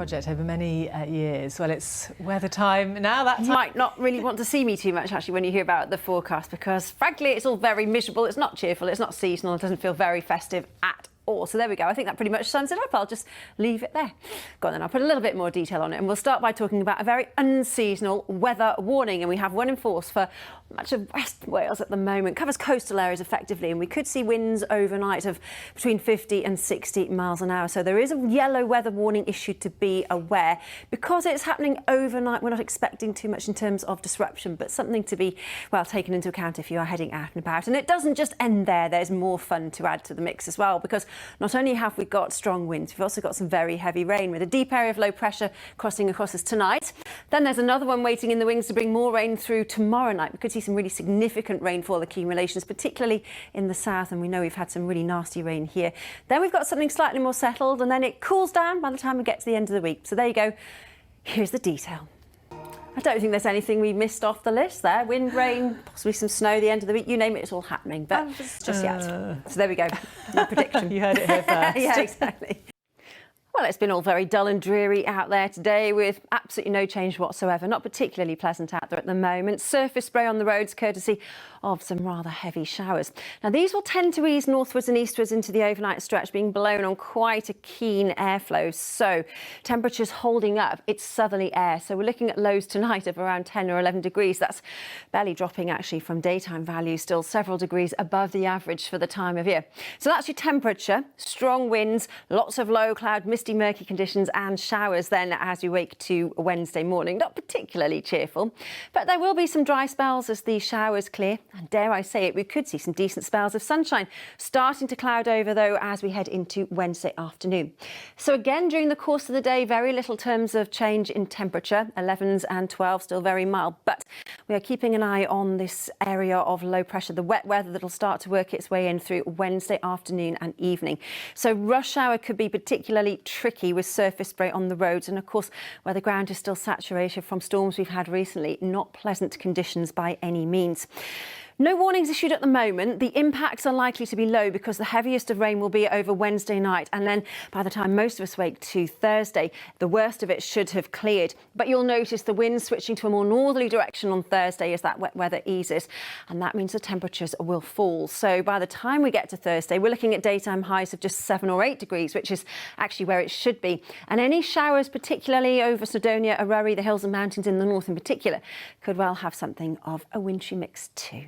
project over many years. Well, it's weather time now. That You might not really want to see me too much, actually, when you hear about the forecast, because, frankly, it's all very miserable. It's not cheerful. It's not seasonal. It doesn't feel very festive at all. So there we go. I think that pretty much sums it up. I'll just leave it there. Go on then. I'll put a little bit more detail on it, and we'll start by talking about a very unseasonal weather warning, and we have one in force for much of West Wales at the moment. Covers coastal areas effectively, and we could see winds overnight of between 50 and 60 miles an hour. So there is a yellow weather warning issued, to be aware. Because it's happening overnight, we're not expecting too much in terms of disruption, but something to be, well, taken into account if you are heading out and about. And it doesn't just end there. There's more fun to add to the mix as well, because not only have we got strong winds, we've also got some very heavy rain with a deep area of low pressure crossing across us tonight. Then there's another one waiting in the wings to bring more rain through tomorrow night. We could see some really significant rainfall accumulations, particularly in the south, and we know we've had some really nasty rain here. Then we've got something slightly more settled, and then it cools down by the time we get to the end of the week. So there you go. Here's the detail. I don't think there's anything we missed off the list there. Wind, rain, possibly some snow the end of the week. You name it, it's all happening. But just yet. So there we go. My prediction. You heard it here first. Yeah, exactly. Well, it's been all very dull and dreary out there today, with absolutely no change whatsoever. Not particularly pleasant out there at the moment. Surface spray on the roads, courtesy of some rather heavy showers. Now, these will tend to ease northwards and eastwards into the overnight stretch, being blown on quite a keen airflow. So temperatures holding up. It's southerly air. So we're looking at lows tonight of around 10 or 11 degrees. That's barely dropping, actually, from daytime values, still several degrees above the average for the time of year. So that's your temperature. Strong winds, lots of low cloud, misty, murky conditions and showers then as we wake to Wednesday morning. Not particularly cheerful, but there will be some dry spells as the showers clear, and dare I say it, we could see some decent spells of sunshine starting to cloud over though as we head into Wednesday afternoon. So again, during the course of the day, very little terms of change in temperature. 11s and 12s still very mild, but we are keeping an eye on this area of low pressure, the wet weather that will start to work its way in through Wednesday afternoon and evening. So rush hour could be particularly tricky with surface spray on the roads, and of course where the ground is still saturated from storms we've had recently, not pleasant conditions by any means. No warnings issued at the moment. The impacts are likely to be low because the heaviest of rain will be over Wednesday night, and then by the time most of us wake to Thursday, the worst of it should have cleared. But you'll notice the wind switching to a more northerly direction on Thursday as that wet weather eases, and that means the temperatures will fall. So by the time we get to Thursday, we're looking at daytime highs of just 7 or 8 degrees, which is actually where it should be. And any showers, particularly over Snowdonia, Eryri, the hills and mountains in the north in particular, could well have something of a wintry mix too.